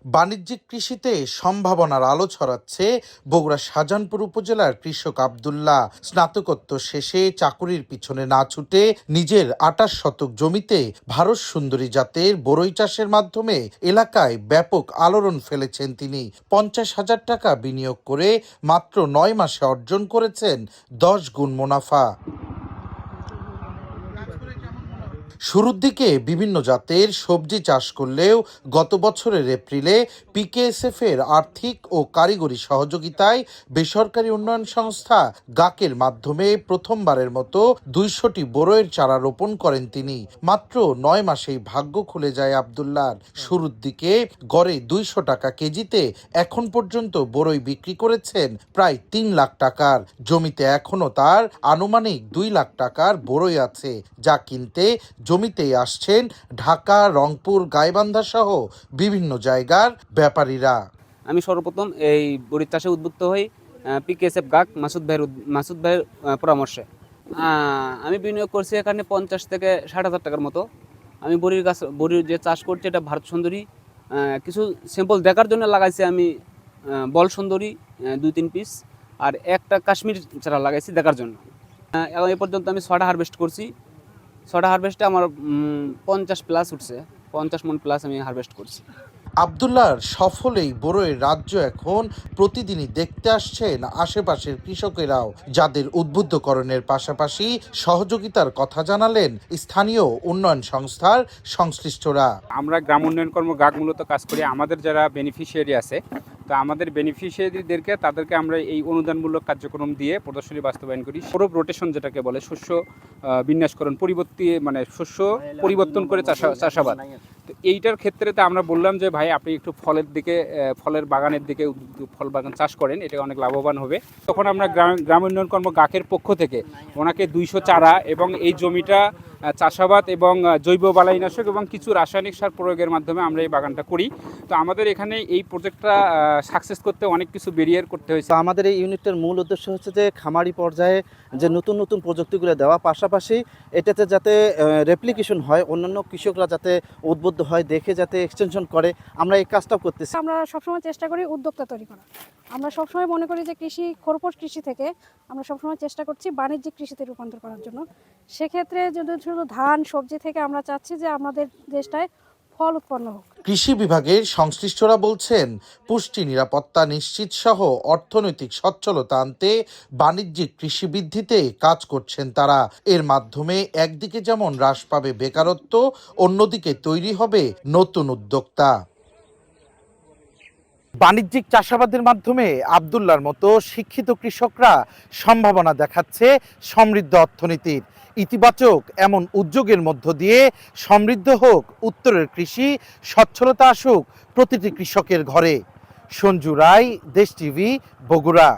বাণিজ্যিক কৃষিতে সম্ভাবনার আলো ছড়াচ্ছে বগুড়া শাহজাহানপুর উপজেলার কৃষক আব্দুল্লাহ। স্নাতকোত্তর শেষে চাকুরির পিছনে না ছুটে নিজের ২৮ শতক জমিতে ভারত সুন্দরী জাতের বরই চাষের মাধ্যমে এলাকায় ব্যাপক আলোড়ন ফেলেছেন তিনি। ৫০,০০০ টাকা বিনিয়োগ করে মাত্র ৯ মাসে অর্জন করেছেন ১০ গুণ মুনাফা। শুরুর দিকে বিভিন্ন জাতের সবজি চাষ করলেও গত বছরের এপ্রিলে পিকেএসএফ এর আর্থিক ও কারিগরি সহযোগিতায় বেসরকারি উন্নয়ন সংস্থা গাকের মাধ্যমে প্রথমবারের মতো ২০০টি বরইয়ের চারা রোপণ করেন তিনি। মাত্র ৯ মাসেই ভাগ্য খুলে যায় আব্দুল্লাহর। শুরুর দিকে গড়ে ২০০ টাকা কেজিতে এখন পর্যন্ত বরই বিক্রি করেছেন প্রায় ৩ লাখ টাকার। জমিতে এখনও তার আনুমানিক ২ লাখ টাকার বরই আছে, যা কিনতে জমিতেই আসছেন ঢাকা, রংপুর, গাইবান্ধা সহ বিভিন্ন জায়গার ব্যাপারীরা। আমি সর্বপ্রথম এই বরই চাষে উদ্বুদ্ধ হই পিকেএসএফ গাক মাসুদ ভাইয়ের পরামর্শে। আমি বিনিয়োগ করছি এখানে ৫০ থেকে ৬০,০০০ টাকার মতো। আমি বড়ির যে চাষ করছি এটা ভারত সুন্দরী কিছু স্যাম্পল দেখার জন্য লাগাইছি। আমি বল সুন্দরী ২-৩ পিস আর একটা কাশ্মীর চারা লাগাইছি দেখার জন্য। এখন এ পর্যন্ত আমি ৬টা হারভেস্ট করছি। ৬টা হারভেস্টে আমার ৫০ প্লাস উঠছে, ৫০ মণ প্লাস আমি হারভেস্ট করছি। আব্দুল্লাহর সফল এই বরইয়ের রাজ্য এখন প্রতিদিনই দেখতে আসছেন আশেপাশের কৃষকেরাও, যাদের উদ্বুদ্ধকরণের পাশাপাশি সহযোগিতার কথা জানালেন স্থানীয় উন্নয়ন সংস্থার সংশ্লিষ্টরা। আমরা গ্রাম উন্নয়ন কর্ম গাক মূলত কাজ করি। আমাদের যারা বেনিফিশিয়ারি আছে, তো আমাদের বেনিফিশিয়ারিদেরকে তাদেরকে আমরা এই অনুদানমূলক কার্যক্রম দিয়ে প্রদর্শনী বাস্তবায়ন করি। ক্রপ রোটেশন যেটাকে বলে, শস্য বিন্যাসকরণ শস্য পরিবর্তন করে চাষাবাদ। তো এইটার ক্ষেত্রে আমরা বললাম যে ভাই আপনি একটু ফলের বাগানের দিকে ফল বাগান চাষ করেন, এটা অনেক লাভবান হবে। তখন আমরা গ্রাম উন্নয়ন কর্ম গাকের পক্ষ থেকে ওনাকে ২০০ চারা এবং এই জমিটা চাষাবাদ এবং জৈব বালাইনাশক এবং কিছু রাসায়নিক সার প্রয়োগের মাধ্যমে আমরা এই বাগানটা করি। তো আমাদের এখানে এই প্রজেক্টটা সাকসেস করতে অনেক কিছু ব্যারিয়ার করতে হয়েছে। আমাদের এই ইউনিটের মূল উদ্দেশ্য হচ্ছে যে খামারি পর্যায়ে যে নতুন নতুন প্রযুক্তিগুলো দেওয়া, পাশাপাশি এটাতে যাতে রেপ্লিকেশন হয়, অন্যান্য কৃষকরা যাতে উদ্বুদ্ধ হয়, দেখে যাতে এক্সটেনশন করে, আমরা এই কাজটাও করতেছি। আমরা সবসময় চেষ্টা করি উদ্যোক্তা তৈরি করা। আমরা সবসময় মনে করি যে খোরপোশ কৃষি থেকে আমরা সবসময় চেষ্টা করছি বাণিজ্যিক কৃষিতে রূপান্তর করার জন্য। সেক্ষেত্রে যদি শুধু ধান সবজি থেকে আমরা চাচ্ছি যে আমাদের দেশটায় ফল উৎপন্ন হোক। কৃষি বিভাগের সংশ্লিষ্টরা বলছেন, পুষ্টি নিরাপত্তা নিশ্চিত সহ অর্থনৈতিক সচ্ছলতা আনতে বাণিজ্যিক কৃষি বৃদ্ধিতে কাজ করছেন তারা। এর মাধ্যমে একদিকে যেমন হ্রাস পাবে বেকারত্ব, অন্যদিকে তৈরি হবে নতুন উদ্যোক্তা। বাণিজ্যিক চাষাবাদের মাধ্যমে আব্দুল্লাহর মতো শিক্ষিত কৃষকরা সম্ভাবনা দেখাচ্ছে সমৃদ্ধ অর্থনীতির। ইতিবাচক এমন উদ্যোগের মধ্য দিয়ে সমৃদ্ধ হোক উত্তরের কৃষি, সচ্ছলতা আসুক প্রতিটি কৃষকের ঘরে। সঞ্জু রায়, দেশ টিভি, বগুড়া।